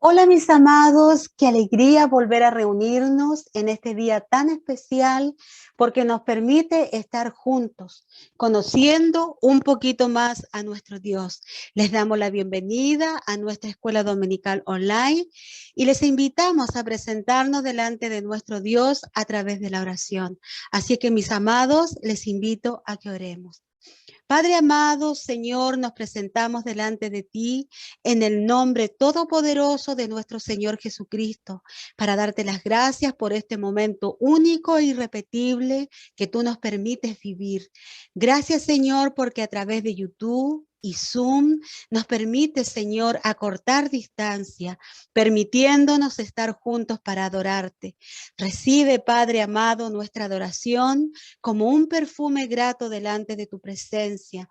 Hola mis amados, qué alegría volver a reunirnos en este día tan especial porque nos permite estar juntos, conociendo un poquito más a nuestro Dios. Les damos la bienvenida a nuestra escuela dominical online y les invitamos a presentarnos delante de nuestro Dios a través de la oración. Así que mis amados, les invito a que oremos. Padre amado, Señor, nos presentamos delante de ti en el nombre todopoderoso de nuestro Señor Jesucristo, para darte las gracias por este momento único e irrepetible que tú nos permites vivir. Gracias, Señor, porque a través de YouTube y Zoom nos permite, Señor, acortar distancia, permitiéndonos estar juntos para adorarte. Recibe, Padre amado, nuestra adoración como un perfume grato delante de tu presencia,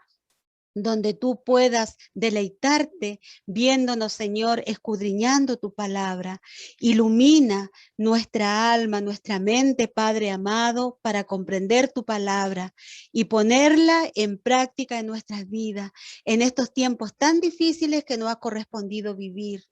donde tú puedas deleitarte viéndonos, Señor, escudriñando tu palabra. Ilumina nuestra alma, nuestra mente, Padre amado, para comprender tu palabra y ponerla en práctica en nuestras vidas, en estos tiempos tan difíciles que nos ha correspondido vivir.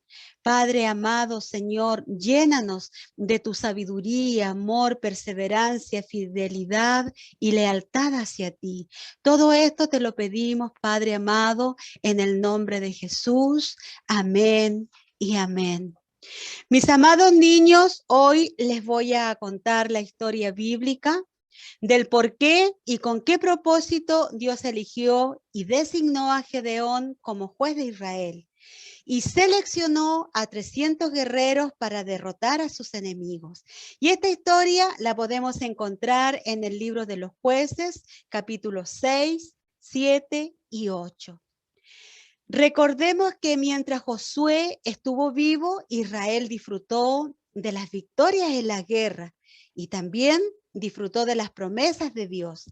Padre amado, Señor, llénanos de tu sabiduría, amor, perseverancia, fidelidad y lealtad hacia ti. Todo esto te lo pedimos, Padre amado, en el nombre de Jesús. Amén y amén. Mis amados niños, hoy les voy a contar la historia bíblica del por qué y con qué propósito Dios eligió y designó a Gedeón como juez de Israel y seleccionó a 300 guerreros para derrotar a sus enemigos. Y esta historia la podemos encontrar en el libro de los jueces, capítulos 6, 7 y 8. Recordemos que mientras Josué estuvo vivo, Israel disfrutó de las victorias en la guerra y también disfrutó de las promesas de Dios.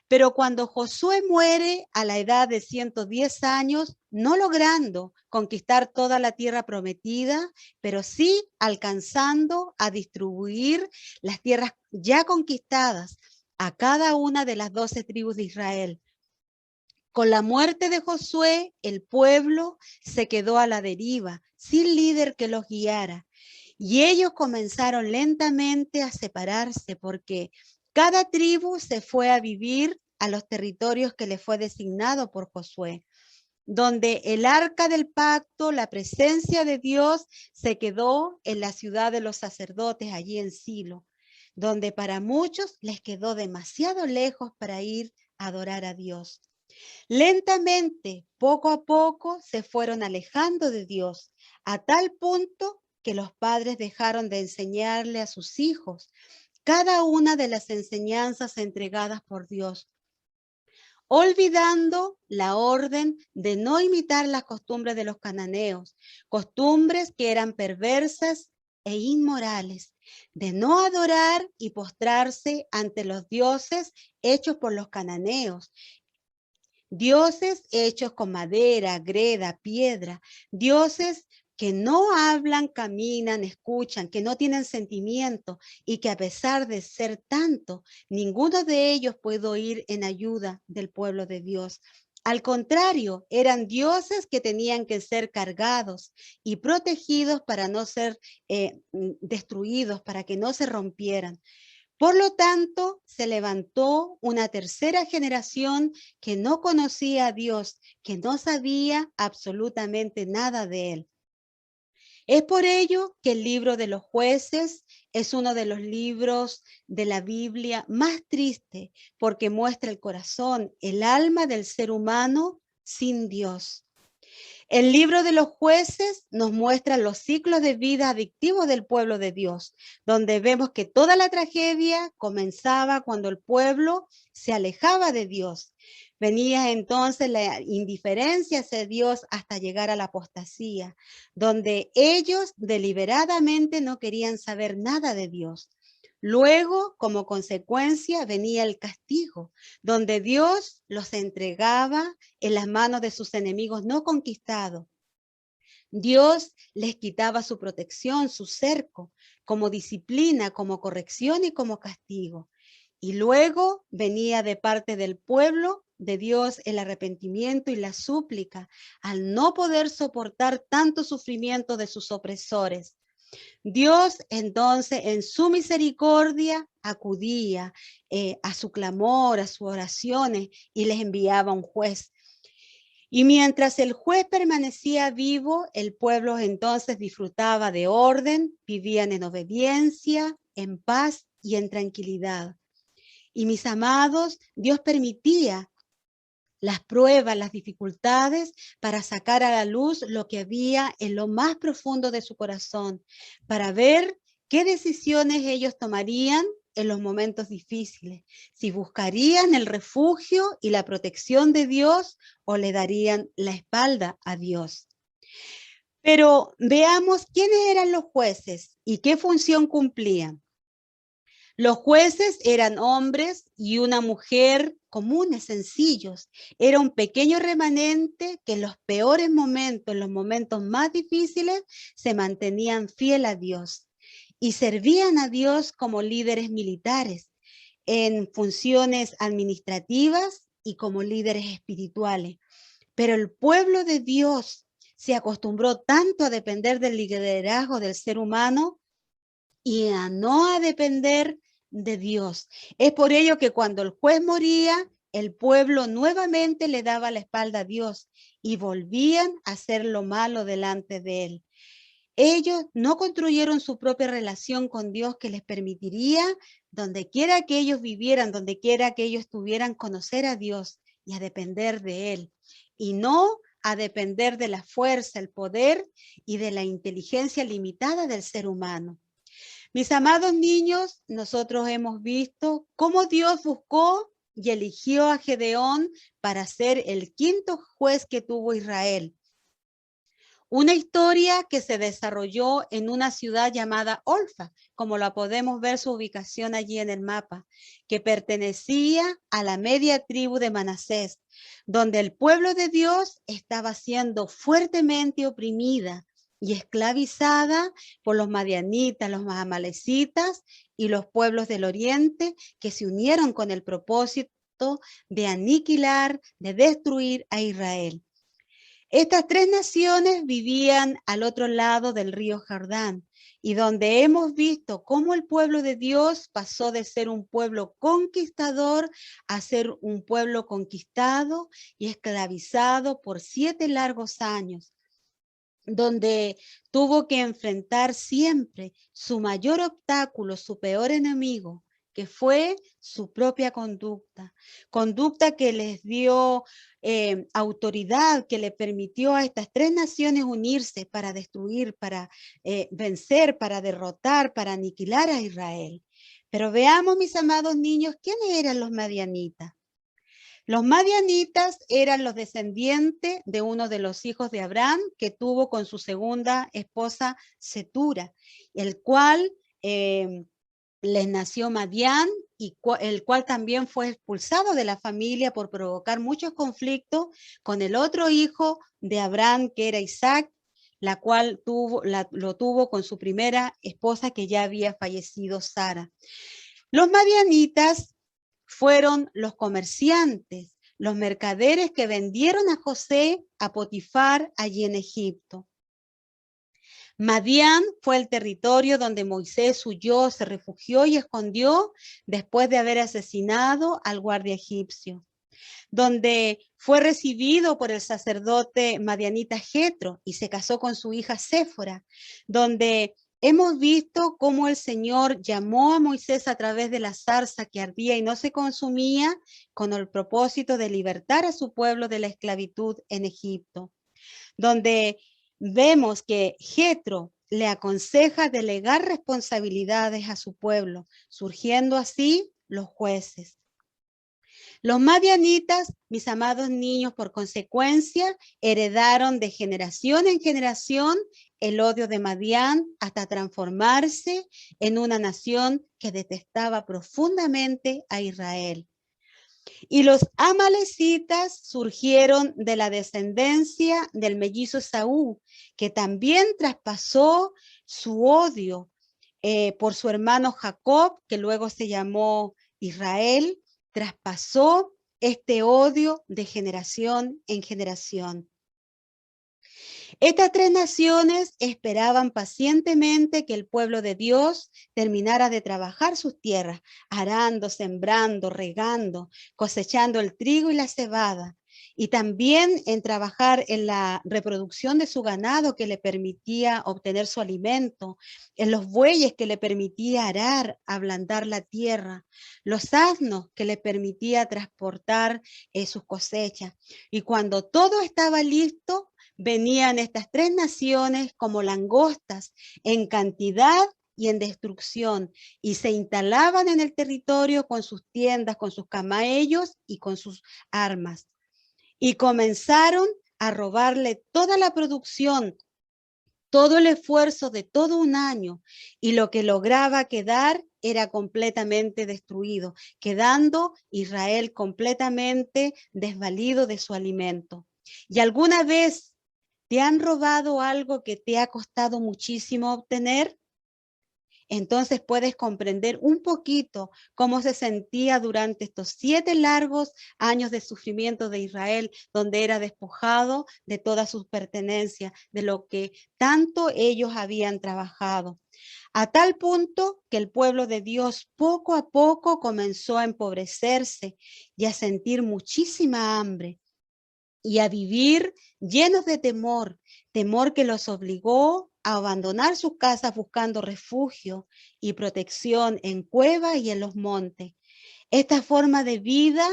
Pero cuando Josué muere a la edad de 110 años, no logrando conquistar toda la tierra prometida, pero sí alcanzando a distribuir las tierras ya conquistadas a cada una de las 12 tribus de Israel. Con la muerte de Josué, el pueblo se quedó a la deriva, sin líder que los guiara. Y ellos comenzaron lentamente a separarse porque cada tribu se fue a vivir a los territorios que le fue designado por Josué, donde el arca del pacto, la presencia de Dios, se quedó en la ciudad de los sacerdotes, allí en Silo, donde para muchos les quedó demasiado lejos para ir a adorar a Dios. Lentamente, poco a poco, se fueron alejando de Dios, a tal punto que los padres dejaron de enseñarle a sus hijos cada una de las enseñanzas entregadas por Dios, olvidando la orden de no imitar las costumbres de los cananeos, costumbres que eran perversas e inmorales, de no adorar y postrarse ante los dioses hechos por los cananeos, dioses hechos con madera, greda, piedra, dioses que no hablan, caminan, escuchan, que no tienen sentimiento y que a pesar de ser tanto, ninguno de ellos puede ir en ayuda del pueblo de Dios. Al contrario, eran dioses que tenían que ser cargados y protegidos para no ser destruidos, para que no se rompieran. Por lo tanto, se levantó una tercera generación que no conocía a Dios, que no sabía absolutamente nada de él. Es por ello que el libro de los jueces es uno de los libros de la Biblia más triste, porque muestra el corazón, el alma del ser humano sin Dios. El libro de los jueces nos muestra los ciclos de vida adictivos del pueblo de Dios, donde vemos que toda la tragedia comenzaba cuando el pueblo se alejaba de Dios. Venía entonces la indiferencia hacia Dios hasta llegar a la apostasía, donde ellos deliberadamente no querían saber nada de Dios. Luego, como consecuencia, venía el castigo, donde Dios los entregaba en las manos de sus enemigos no conquistados. Dios les quitaba su protección, su cerco, como disciplina, como corrección y como castigo. Y luego venía de parte del pueblo de Dios el arrepentimiento y la súplica al no poder soportar tanto sufrimiento de sus opresores. Dios entonces en su misericordia acudía a su clamor, a sus oraciones y les enviaba un juez. Y mientras el juez permanecía vivo, el pueblo entonces disfrutaba de orden, vivían en obediencia, en paz y en tranquilidad. Y mis amados, Dios permitía las pruebas, las dificultades para sacar a la luz lo que había en lo más profundo de su corazón, para ver qué decisiones ellos tomarían en los momentos difíciles, si buscarían el refugio y la protección de Dios o le darían la espalda a Dios. Pero veamos quiénes eran los jueces y qué función cumplían. Los jueces eran hombres y una mujer comunes, sencillos. Era un pequeño remanente que en los peores momentos, en los momentos más difíciles, se mantenían fiel a Dios y servían a Dios como líderes militares en funciones administrativas y como líderes espirituales. Pero el pueblo de Dios se acostumbró tanto a depender del liderazgo del ser humano y a no a depender de Dios. Es por ello que cuando el juez moría, el pueblo nuevamente le daba la espalda a Dios y volvían a hacer lo malo delante de él. Ellos no construyeron su propia relación con Dios que les permitiría, donde quiera que ellos vivieran, donde quiera que ellos estuvieran, conocer a Dios y a depender de él. Y no a depender de la fuerza, el poder y de la inteligencia limitada del ser humano. Mis amados niños, nosotros hemos visto cómo Dios buscó y eligió a Gedeón para ser el quinto juez que tuvo Israel. Una historia que se desarrolló en una ciudad llamada Olfa, como la podemos ver su ubicación allí en el mapa, que pertenecía a la media tribu de Manasés, donde el pueblo de Dios estaba siendo fuertemente oprimida y esclavizada por los madianitas, los amalecitas y los pueblos del oriente que se unieron con el propósito de aniquilar, de destruir a Israel. Estas tres naciones vivían al otro lado del río Jordán y donde hemos visto cómo el pueblo de Dios pasó de ser un pueblo conquistador a ser un pueblo conquistado y esclavizado por 7 largos años, donde tuvo que enfrentar siempre su mayor obstáculo, su peor enemigo, que fue su propia conducta que les dio autoridad, que le permitió a estas tres naciones unirse para destruir, para vencer, para derrotar, para aniquilar a Israel. Pero veamos, mis amados niños, ¿quiénes eran los madianitas? Los madianitas eran los descendientes de uno de los hijos de Abraham que tuvo con su segunda esposa Setura, el cual les nació Madián y el cual también fue expulsado de la familia por provocar muchos conflictos con el otro hijo de Abraham que era Isaac, la cual lo tuvo con su primera esposa que ya había fallecido, Sara. Los madianitas fueron los comerciantes, los mercaderes que vendieron a José a Potifar allí en Egipto. Madián fue el territorio donde Moisés huyó, se refugió y escondió después de haber asesinado al guardia egipcio, donde fue recibido por el sacerdote madianita Jetro y se casó con su hija Séfora, donde hemos visto cómo el Señor llamó a Moisés a través de la zarza que ardía y no se consumía con el propósito de libertar a su pueblo de la esclavitud en Egipto, donde vemos que Jetro le aconseja delegar responsabilidades a su pueblo, surgiendo así los jueces. Los madianitas, mis amados niños, por consecuencia, heredaron de generación en generación el odio de Madián hasta transformarse en una nación que detestaba profundamente a Israel. Y los amalecitas surgieron de la descendencia del mellizo Saúl, que también traspasó su odio por su hermano Jacob, que luego se llamó Israel traspasó este odio de generación en generación. Estas tres naciones esperaban pacientemente que el pueblo de Dios terminara de trabajar sus tierras, arando, sembrando, regando, cosechando el trigo y la cebada, y también en trabajar en la reproducción de su ganado que le permitía obtener su alimento, en los bueyes que le permitía arar, ablandar la tierra, los asnos que le permitía transportar sus cosechas. Y cuando todo estaba listo, venían estas tres naciones como langostas en cantidad y en destrucción, y se instalaban en el territorio con sus tiendas, con sus camellos y con sus armas. Y comenzaron a robarle toda la producción, todo el esfuerzo de todo un año, y lo que lograba quedar era completamente destruido, quedando Israel completamente desvalido de su alimento. ¿Y alguna vez te han robado algo que te ha costado muchísimo obtener? Entonces puedes comprender un poquito cómo se sentía durante estos 7 largos años de sufrimiento de Israel, donde era despojado de todas sus pertenencias, de lo que tanto ellos habían trabajado. A tal punto que el pueblo de Dios poco a poco comenzó a empobrecerse y a sentir muchísima hambre y a vivir llenos de temor, temor que los obligó a abandonar sus casas buscando refugio y protección en cuevas y en los montes. Esta forma de vida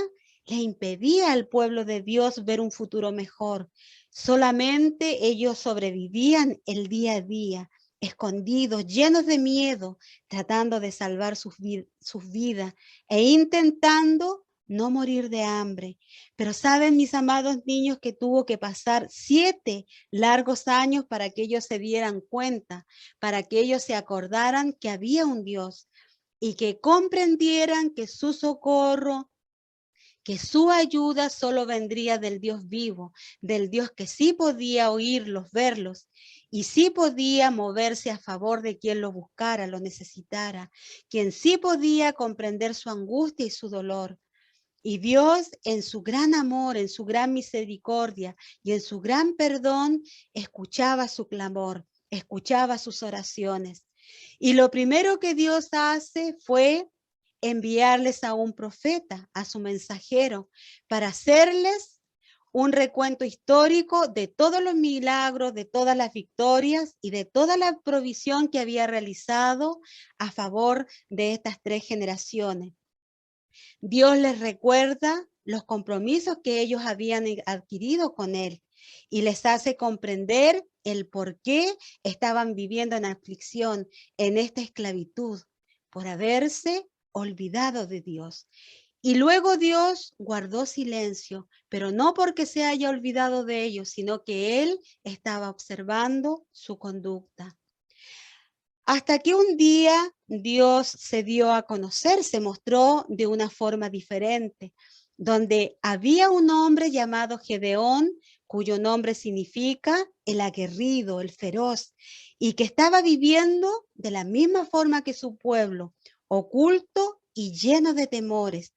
le impedía al pueblo de Dios ver un futuro mejor. Solamente ellos sobrevivían el día a día, escondidos, llenos de miedo, tratando de salvar sus vidas e intentando no morir de hambre. Pero saben, mis amados niños, que tuvo que pasar 7 largos años para que ellos se dieran cuenta, para que ellos se acordaran que había un Dios y que comprendieran que su socorro, que su ayuda solo vendría del Dios vivo, del Dios que sí podía oírlos, verlos, y sí podía moverse a favor de quien lo buscara, lo necesitara, quien sí podía comprender su angustia y su dolor. Y Dios, en su gran amor, en su gran misericordia y en su gran perdón, escuchaba su clamor, escuchaba sus oraciones. Y lo primero que Dios hace fue enviarles a un profeta, a su mensajero, para hacerles un recuento histórico de todos los milagros, de todas las victorias y de toda la provisión que había realizado a favor de estas 3 generaciones. Dios les recuerda los compromisos que ellos habían adquirido con Él y les hace comprender el por qué estaban viviendo en aflicción, en esta esclavitud, por haberse olvidado de Dios. Y luego Dios guardó silencio, pero no porque se haya olvidado de ellos, sino que Él estaba observando su conducta. Hasta que un día Dios se dio a conocer, se mostró de una forma diferente, donde había un hombre llamado Gedeón, cuyo nombre significa el aguerrido, el feroz, y que estaba viviendo de la misma forma que su pueblo, oculto y lleno de temores.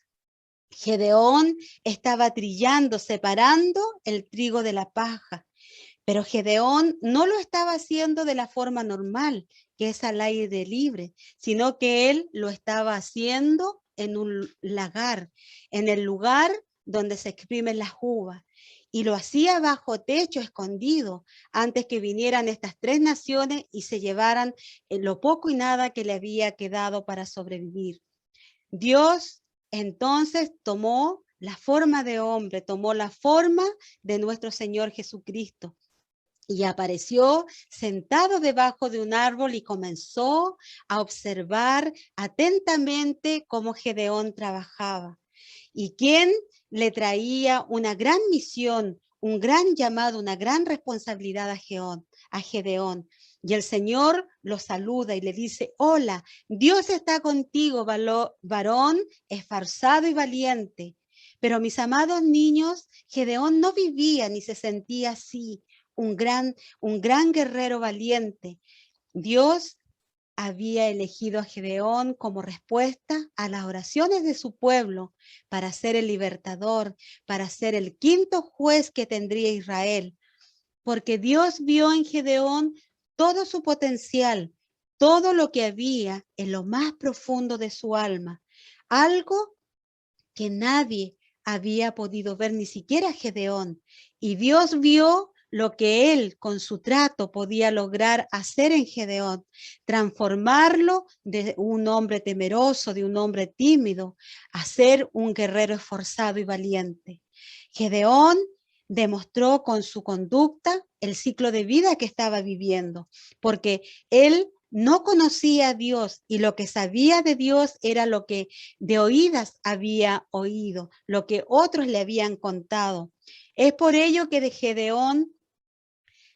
Gedeón estaba trillando, separando el trigo de la paja. Pero Gedeón no lo estaba haciendo de la forma normal, que es al aire libre, sino que él lo estaba haciendo en un lagar, en el lugar donde se exprimen las uvas. Y lo hacía bajo techo, escondido, antes que vinieran estas 3 naciones y se llevaran lo poco y nada que le había quedado para sobrevivir. Dios entonces tomó la forma de hombre, tomó la forma de nuestro Señor Jesucristo y apareció sentado debajo de un árbol y comenzó a observar atentamente cómo Gedeón trabajaba y quién le traía una gran misión, un gran llamado, una gran responsabilidad a Gedeón. Y el Señor lo saluda y le dice: hola, Dios está contigo, varón esforzado y valiente. Pero mis amados niños, Gedeón no vivía ni se sentía así, un gran guerrero valiente. Dios había elegido a Gedeón como respuesta a las oraciones de su pueblo para ser el libertador, para ser el quinto juez que tendría Israel, porque Dios vio en Gedeón todo su potencial, todo lo que había en lo más profundo de su alma, algo que nadie había podido ver, ni siquiera Gedeón. Y Dios vio lo que él con su trato podía lograr hacer en Gedeón, transformarlo de un hombre temeroso, de un hombre tímido, a ser un guerrero esforzado y valiente. Gedeón demostró con su conducta el ciclo de vida que estaba viviendo, porque él no conocía a Dios y lo que sabía de Dios era lo que de oídas había oído, lo que otros le habían contado. Es por ello que de Gedeón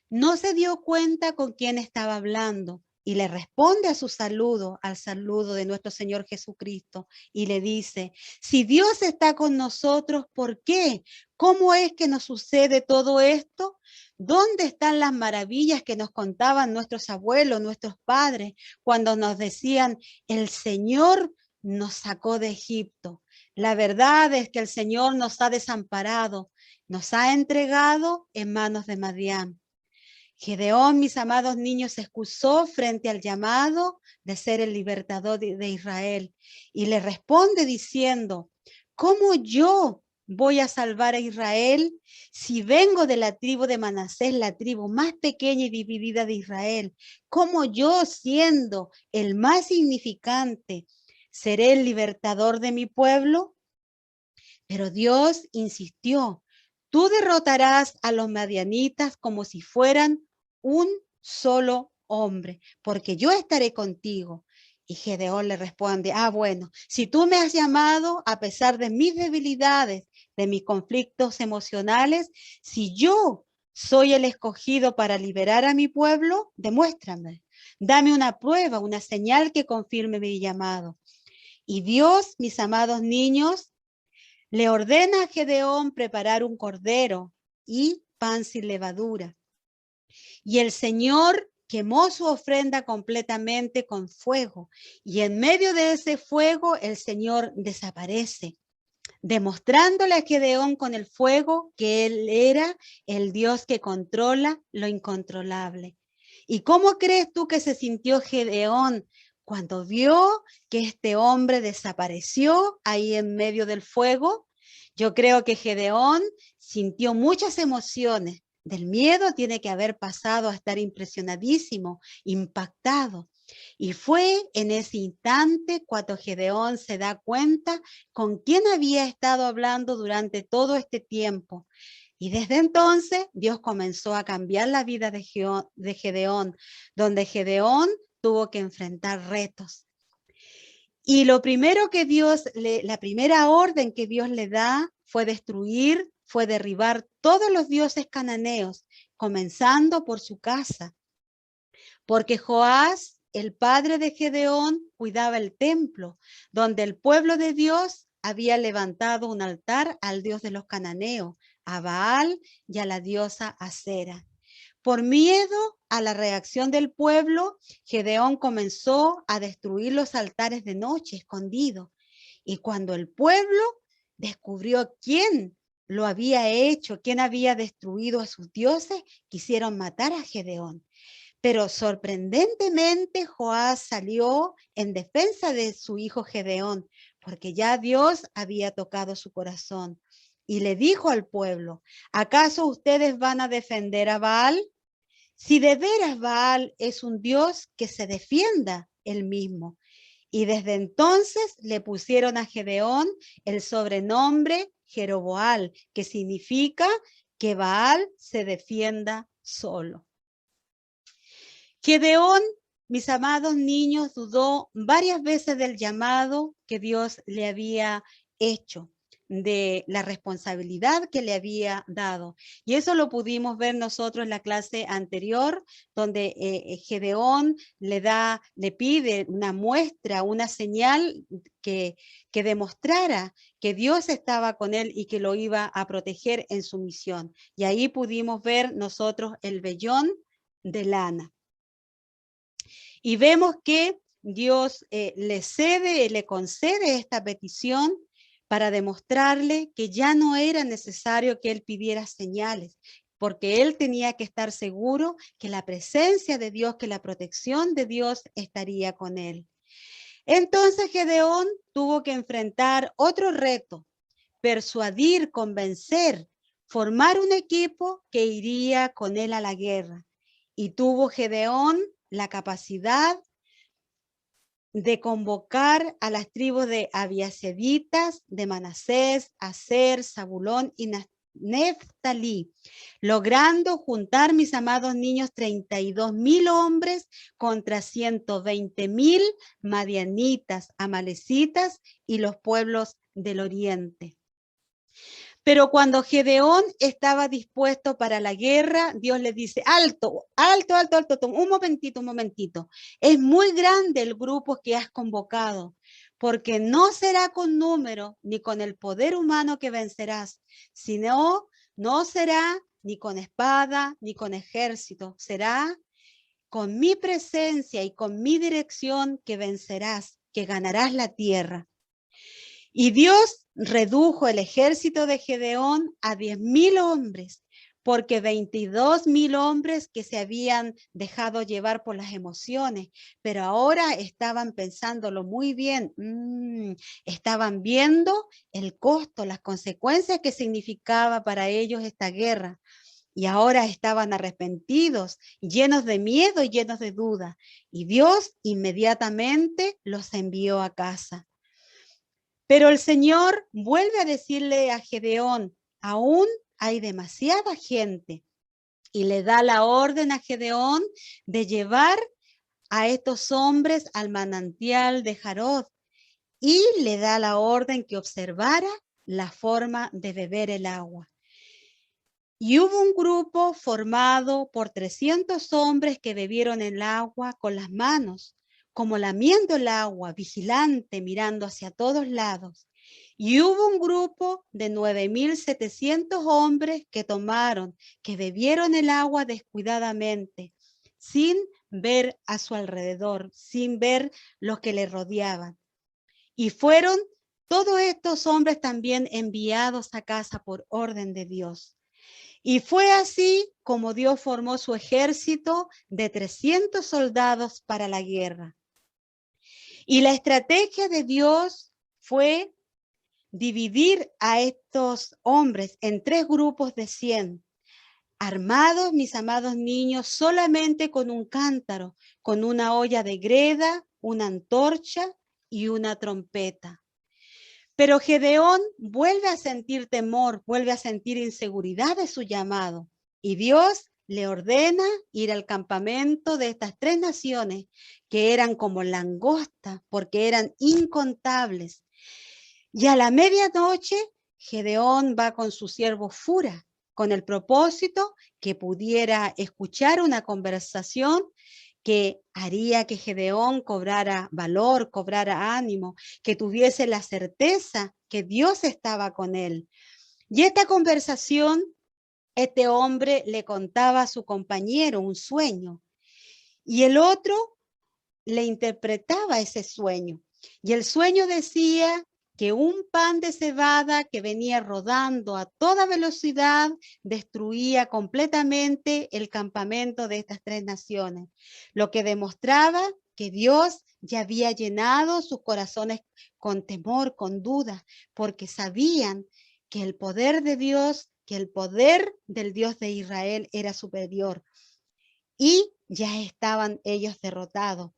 no se dio cuenta con quién estaba hablando y le responde a su saludo, al saludo de nuestro Señor Jesucristo, y le dice, si Dios está con nosotros, ¿por qué? ¿Cómo es que nos sucede todo esto? ¿Dónde están las maravillas que nos contaban nuestros abuelos, nuestros padres, cuando nos decían, el Señor nos sacó de Egipto? La verdad es que el Señor nos ha desamparado, nos ha entregado en manos de Madián. Gedeón, mis amados niños, se excusó frente al llamado de ser el libertador de Israel y le responde diciendo, ¿cómo yo voy a salvar a Israel si vengo de la tribu de Manasés, la tribu más pequeña y dividida de Israel? ¿Cómo yo, siendo el más significante, seré el libertador de mi pueblo? Pero Dios insistió, tú derrotarás a los madianitas como si fueran un solo hombre, porque yo estaré contigo. Y Gedeón le responde, bueno, si tú me has llamado a pesar de mis debilidades, de mis conflictos emocionales, si yo soy el escogido para liberar a mi pueblo, demuéstrame, dame una prueba, una señal que confirme mi llamado. Y Dios, mis amados niños, le ordena a Gedeón preparar un cordero y pan sin levadura. Y el Señor quemó su ofrenda completamente con fuego. Y en medio de ese fuego el Señor desaparece, demostrándole a Gedeón con el fuego que él era el Dios que controla lo incontrolable. ¿Y cómo crees tú que se sintió Gedeón cuando vio que este hombre desapareció ahí en medio del fuego? Yo creo que Gedeón sintió muchas emociones. Del miedo tiene que haber pasado a estar impresionadísimo, impactado. Y fue en ese instante cuando Gedeón se da cuenta con quién había estado hablando durante todo este tiempo. Y desde entonces Dios comenzó a cambiar la vida de Gedeón, donde Gedeón tuvo que enfrentar retos. Y lo primero que la primera orden que Dios le da fue destruir, fue derribar todos los dioses cananeos, comenzando por su casa. Porque Joás, el padre de Gedeón, cuidaba el templo, donde el pueblo de Dios había levantado un altar al dios de los cananeos, a Baal y a la diosa Acera. Por miedo a la reacción del pueblo, Gedeón comenzó a destruir los altares de noche, escondido. Y cuando el pueblo descubrió quién lo había hecho, quién había destruido a sus dioses, quisieron matar a Gedeón. Pero sorprendentemente Joás salió en defensa de su hijo Gedeón, porque ya Dios había tocado su corazón. Y le dijo al pueblo, ¿acaso ustedes van a defender a Baal? Si de veras Baal es un Dios, que se defienda él mismo. Y desde entonces le pusieron a Gedeón el sobrenombre Jeroboal, que significa que Baal se defienda solo. Gedeón, mis amados niños, dudó varias veces del llamado que Dios le había hecho, de la responsabilidad que le había dado. Y eso lo pudimos ver nosotros en la clase anterior, donde Gedeón le pide una muestra, una señal que demostrara que Dios estaba con él y que lo iba a proteger en su misión. Y ahí pudimos ver nosotros el vellón de lana. Y vemos que Dios le concede esta petición para demostrarle que ya no era necesario que él pidiera señales, porque él tenía que estar seguro que la presencia de Dios, que la protección de Dios estaría con él. Entonces Gedeón tuvo que enfrentar otro reto, persuadir, convencer, formar un equipo que iría con él a la guerra. Y tuvo Gedeón la capacidad de convocar a las tribus de Abiaseditas, de Manasés, Aser, Zabulón y Neftalí, logrando juntar, mis amados niños, 32,000 hombres contra 120,000 madianitas, amalecitas y los pueblos del oriente. Pero cuando Gedeón estaba dispuesto para la guerra, Dios le dice, alto, alto, alto, alto, un momentito. Es muy grande el grupo que has convocado, porque no será con número ni con el poder humano que vencerás, sino no será ni con espada ni con ejército, será con mi presencia y con mi dirección que vencerás, que ganarás la tierra. Y Dios redujo el ejército de Gedeón a 10,000 hombres, porque 22,000 hombres que se habían dejado llevar por las emociones, pero ahora estaban pensándolo muy bien, estaban viendo el costo, las consecuencias que significaba para ellos esta guerra. Y ahora estaban arrepentidos, llenos de miedo y llenos de duda. Y Dios inmediatamente los envió a casa. Pero el Señor vuelve a decirle a Gedeón, aún hay demasiada gente, y le da la orden a Gedeón de llevar a estos hombres al manantial de Jarod, y le da la orden que observara la forma de beber el agua. Y hubo un grupo formado por 300 hombres que bebieron el agua con las manos, como lamiendo el agua, vigilante, mirando hacia todos lados. Y hubo un grupo de 9,700 hombres que bebieron el agua descuidadamente, sin ver a su alrededor, sin ver los que le rodeaban. Y fueron todos estos hombres también enviados a casa por orden de Dios. Y fue así como Dios formó su ejército de 300 soldados para la guerra. Y la estrategia de Dios fue dividir a estos hombres en 3 grupos de 100, armados, mis amados niños, solamente con un cántaro, con una olla de greda, una antorcha y una trompeta. Pero Gedeón vuelve a sentir temor, vuelve a sentir inseguridad de su llamado. Y Dios le ordena ir al campamento de estas 3 naciones, que eran como langostas, porque eran incontables. Y a la medianoche, Gedeón va con su siervo Fura, con el propósito que pudiera escuchar una conversación que haría que Gedeón cobrara valor, cobrara ánimo, que tuviese la certeza que Dios estaba con él. Y esta conversación, este hombre le contaba a su compañero un sueño, y el otro le interpretaba ese sueño. Y el sueño decía que un pan de cebada que venía rodando a toda velocidad destruía completamente el campamento de estas 3 naciones, lo que demostraba que Dios ya había llenado sus corazones con temor, con duda, porque sabían que el poder de Dios, que el poder del Dios de Israel era superior, y ya estaban ellos derrotados.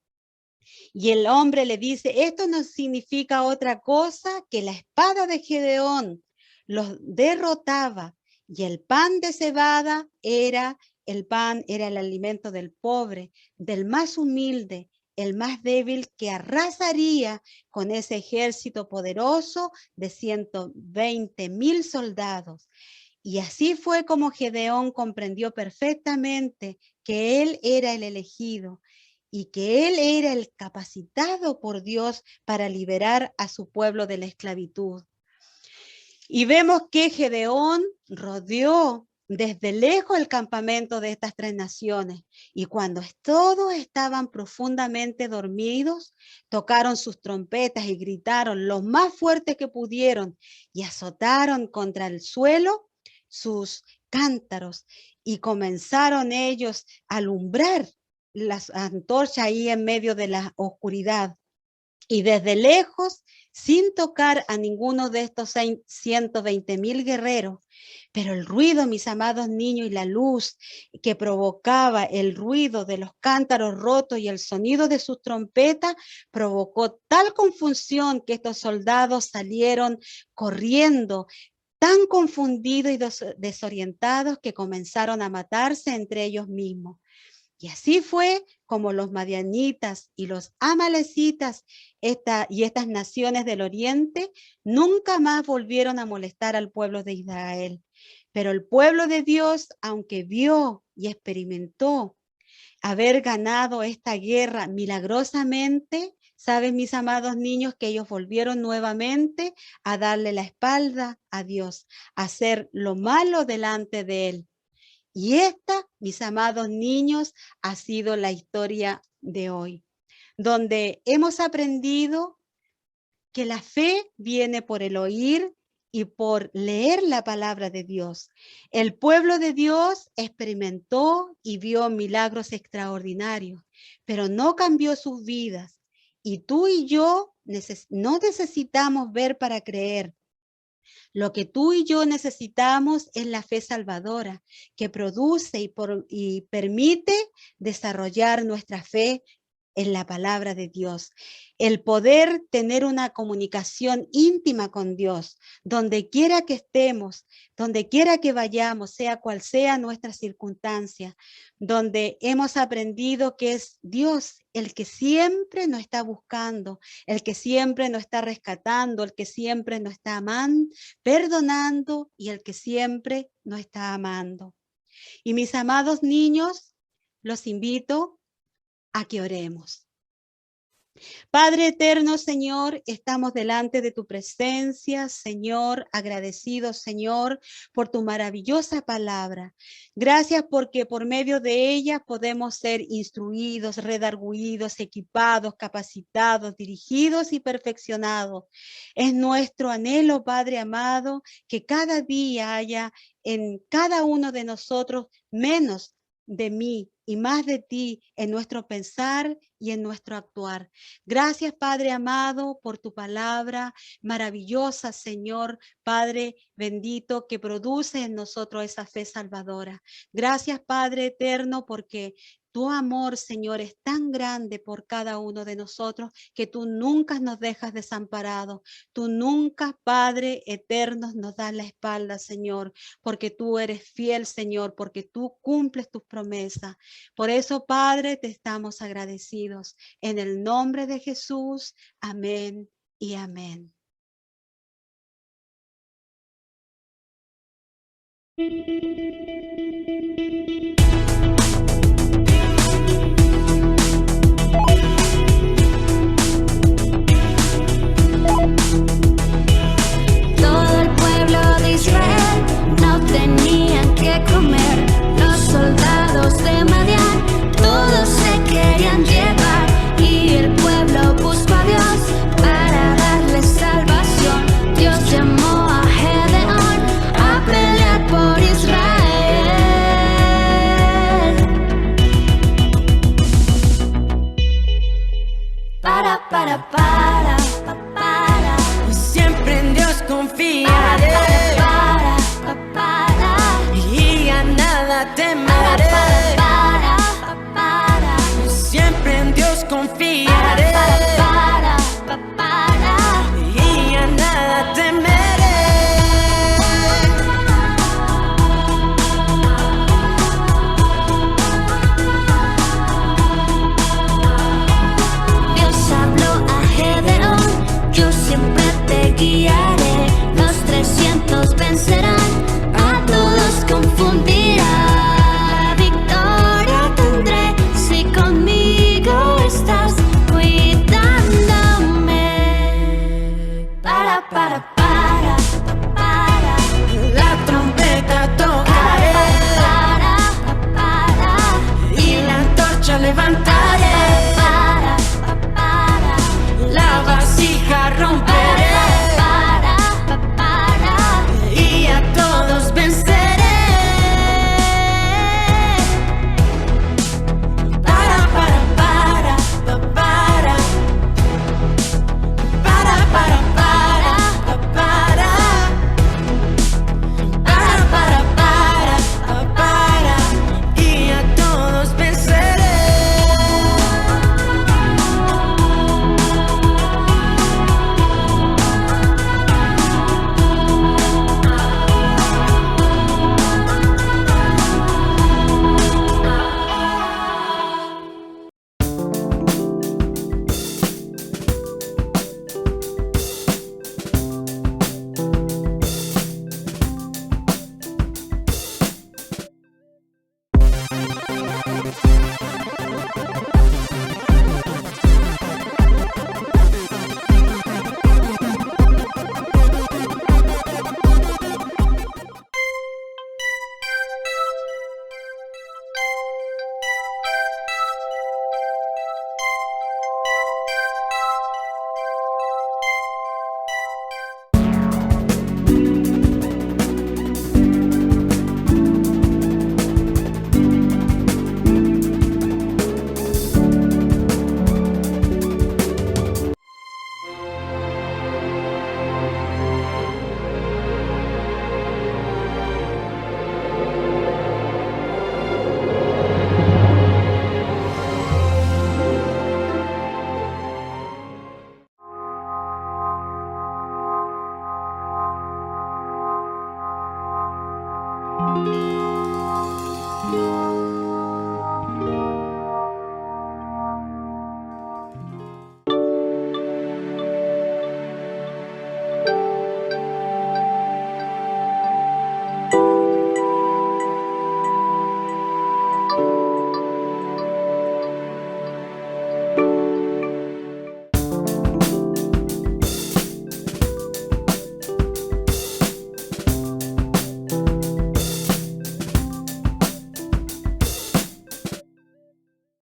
Y el hombre le dice, esto no significa otra cosa que la espada de Gedeón los derrotaba, y el pan de cebada era el alimento del pobre, del más humilde, el más débil, que arrasaría con ese ejército poderoso de 120,000 soldados. Y así fue como Gedeón comprendió perfectamente que él era el elegido y que él era el capacitado por Dios para liberar a su pueblo de la esclavitud. Y vemos que Gedeón rodeó desde lejos el campamento de estas 3 naciones, y cuando todos estaban profundamente dormidos, tocaron sus trompetas y gritaron lo más fuerte que pudieron y azotaron contra el suelo sus cántaros, y comenzaron ellos a alumbrar las antorchas ahí en medio de la oscuridad. Y desde lejos, sin tocar a ninguno de estos 120,000 guerreros, pero el ruido, mis amados niños, y la luz que provocaba el ruido de los cántaros rotos y el sonido de sus trompetas provocó tal confusión que estos soldados salieron corriendo, tan confundidos y desorientados que comenzaron a matarse entre ellos mismos. Y así fue como los madianitas y los amalecitas y estas naciones del oriente nunca más volvieron a molestar al pueblo de Israel. Pero el pueblo de Dios, aunque vio y experimentó haber ganado esta guerra milagrosamente, saben, mis amados niños, que ellos volvieron nuevamente a darle la espalda a Dios, a hacer lo malo delante de Él. Y esta, mis amados niños, ha sido la historia de hoy, donde hemos aprendido que la fe viene por el oír y por leer la palabra de Dios. El pueblo de Dios experimentó y vio milagros extraordinarios, pero no cambió sus vidas. Y tú y yo no necesitamos ver para creer. Lo que tú y yo necesitamos es la fe salvadora, que produce y permite desarrollar nuestra fe en la palabra de Dios. El poder tener una comunicación íntima con Dios, donde quiera que estemos, donde quiera que vayamos, sea cual sea nuestra circunstancia, donde hemos aprendido que es Dios el que siempre nos está buscando, el que siempre nos está rescatando, el que siempre nos está amando, perdonando, y el que siempre nos está amando. Y mis amados niños, los invito a que oremos. Padre eterno, Señor, estamos delante de tu presencia, Señor, agradecidos, Señor, por tu maravillosa palabra. Gracias porque por medio de ella podemos ser instruidos, redarguidos, equipados, capacitados, dirigidos y perfeccionados. Es nuestro anhelo, Padre amado, que cada día haya en cada uno de nosotros menos de mí y más de ti en nuestro pensar y en nuestro actuar. Gracias, Padre amado, por tu palabra maravillosa, Señor, Padre bendito, que produce en nosotros esa fe salvadora. Gracias, Padre eterno, porque tu amor, Señor, es tan grande por cada uno de nosotros que tú nunca nos dejas desamparados. Tú nunca, Padre eterno, nos das la espalda, Señor, porque tú eres fiel, Señor, porque tú cumples tus promesas. Por eso, Padre, te estamos agradecidos. En el nombre de Jesús, amén y amén. Todo el pueblo de Israel no tenían que comer. Los soldados de Madián todos se querían llevar, y el pueblo buscó a Dios para darle salvación. Dios llamó a Gedeón a pelear por Israel. Siempre en Dios confiaré, y a nada temeré. Siempre en Dios confiaré, y a nada temeré. Dios habló a Gedeón: yo siempre te guiaré. Los 300 vencerán, a todos confundirá. Victoria tendré si conmigo estás. lucha levantar.